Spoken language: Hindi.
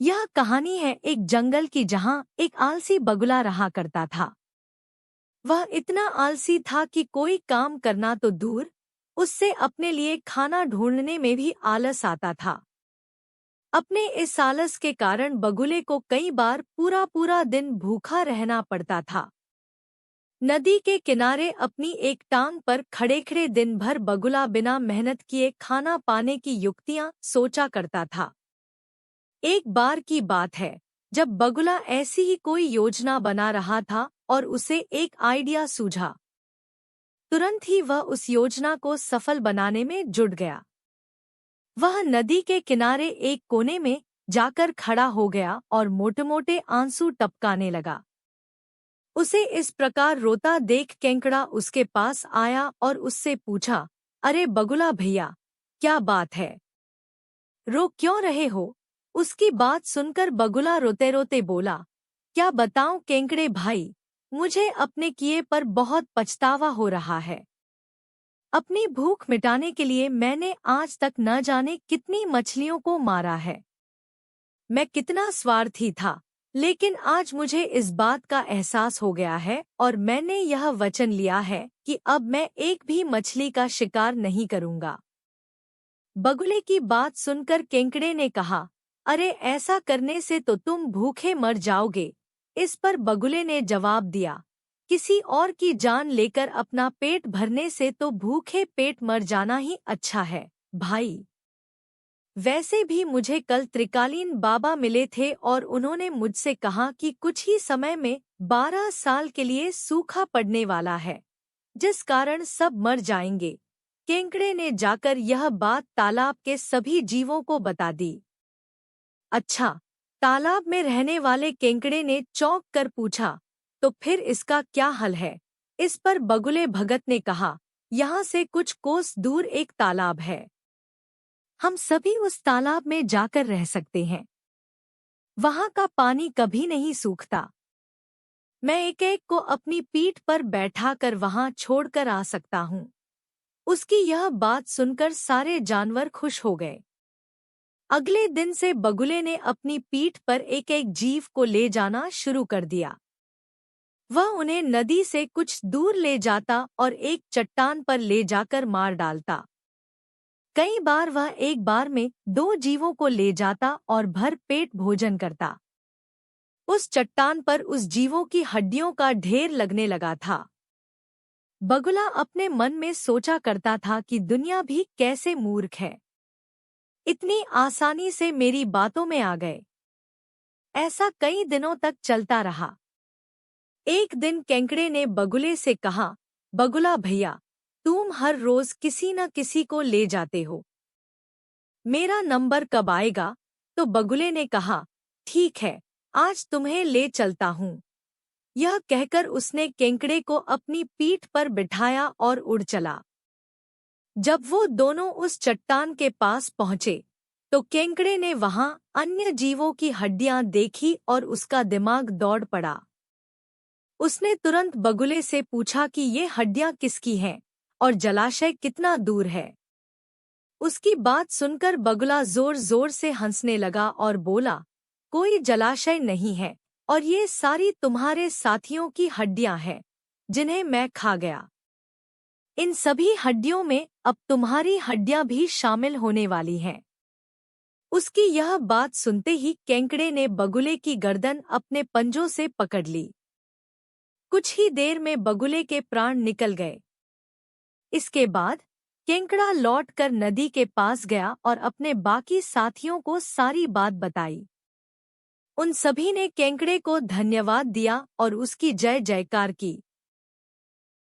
यह कहानी है एक जंगल की जहां एक आलसी बगुला रहा करता था। वह इतना आलसी था कि कोई काम करना तो दूर, उससे अपने लिए खाना ढूंढने में भी आलस आता था। अपने इस आलस के कारण बगुले को कई बार पूरा पूरा दिन भूखा रहना पड़ता था। नदी के किनारे अपनी एक टांग पर खड़े खड़े दिन भर बगुला बिना मेहनत किए खाना पाने की युक्तियां सोचा करता था। एक बार की बात है, जब बगुला ऐसी ही कोई योजना बना रहा था और उसे एक आइडिया सूझा। तुरंत ही वह उस योजना को सफल बनाने में जुट गया। वह नदी के किनारे एक कोने में जाकर खड़ा हो गया और मोटे-मोटे आंसू टपकाने लगा। उसे इस प्रकार रोता देख केंकड़ा उसके पास आया और उससे पूछा, अरे बगुला भैया, क्या बात है? रो क्यों रहे हो? उसकी बात सुनकर बगुला रोते रोते बोला, क्या बताऊं केंकड़े भाई, मुझे अपने किए पर बहुत पछतावा हो रहा है। अपनी भूख मिटाने के लिए मैंने आज तक न जाने कितनी मछलियों को मारा है। मैं कितना स्वार्थी था, लेकिन आज मुझे इस बात का एहसास हो गया है और मैंने यह वचन लिया है कि अब मैं एक भी मछली का शिकार नहीं करूंगा। बगुले की बात सुनकर केंकड़े ने कहा, अरे ऐसा करने से तो तुम भूखे मर जाओगे। इस पर बगुले ने जवाब दिया, किसी और की जान लेकर अपना पेट भरने से तो भूखे पेट मर जाना ही अच्छा है भाई। वैसे भी मुझे कल त्रिकालीन बाबा मिले थे और उन्होंने मुझसे कहा कि कुछ ही समय में 12 साल के लिए सूखा पड़ने वाला है, जिस कारण सब मर जाएंगे। केंकड़े ने जाकर यह बात तालाब के सभी जीवों को बता दी। अच्छा, तालाब में रहने वाले केंकड़े ने चौंक कर पूछा, तो फिर इसका क्या हल है? इस पर बगुले भगत ने कहा, यहाँ से कुछ कोस दूर एक तालाब है। हम सभी उस तालाब में जाकर रह सकते हैं। वहाँ का पानी कभी नहीं सूखता। मैं एक एक को अपनी पीठ पर बैठाकर वहाँ छोड़कर आ सकता हूँ। उसकी यह बात सुनकर सारे जानवर खुश हो गए। अगले दिन से बगुले ने अपनी पीठ पर एक एक जीव को ले जाना शुरू कर दिया। वह उन्हें नदी से कुछ दूर ले जाता और एक चट्टान पर ले जाकर मार डालता। कई बार वह एक बार में 2 जीवों को ले जाता और भर पेट भोजन करता। उस चट्टान पर उस जीवों की हड्डियों का ढेर लगने लगा था। बगुला अपने मन में सोचा करता था कि दुनिया भी कैसे मूर्ख है, इतनी आसानी से मेरी बातों में आ गए। ऐसा कई दिनों तक चलता रहा। एक दिन केंकड़े ने बगुले से कहा, बगुला भैया, तुम हर रोज किसी न किसी को ले जाते हो। मेरा नंबर कब आएगा? तो बगुले ने कहा, ठीक है, आज तुम्हें ले चलता हूँ। यह कहकर उसने केंकड़े को अपनी पीठ पर बिठाया और उड़ चला। जब वो दोनों उस चट्टान के पास पहुंचे, तो केंकड़े ने वहां अन्य जीवों की हड्डियां देखी और उसका दिमाग दौड़ पड़ा। उसने तुरंत बगुले से पूछा कि ये हड्डियां किसकी हैं और जलाशय कितना दूर है। उसकी बात सुनकर बगुला जोर जोर से हंसने लगा और बोला, कोई जलाशय नहीं है और ये सारी तुम्हारे साथियों की हड्डियां हैं, जिन्हें मैं खा गया। इन सभी हड्डियों में अब तुम्हारी हड्डियां भी शामिल होने वाली हैं। उसकी यह बात सुनते ही केंकड़े ने बगुले की गर्दन अपने पंजों से पकड़ ली। कुछ ही देर में बगुले के प्राण निकल गए। इसके बाद केंकड़ा लौटकर नदी के पास गया और अपने बाकी साथियों को सारी बात बताई। उन सभी ने केंकड़े को धन्यवाद दिया और उसकी जय जयकार की।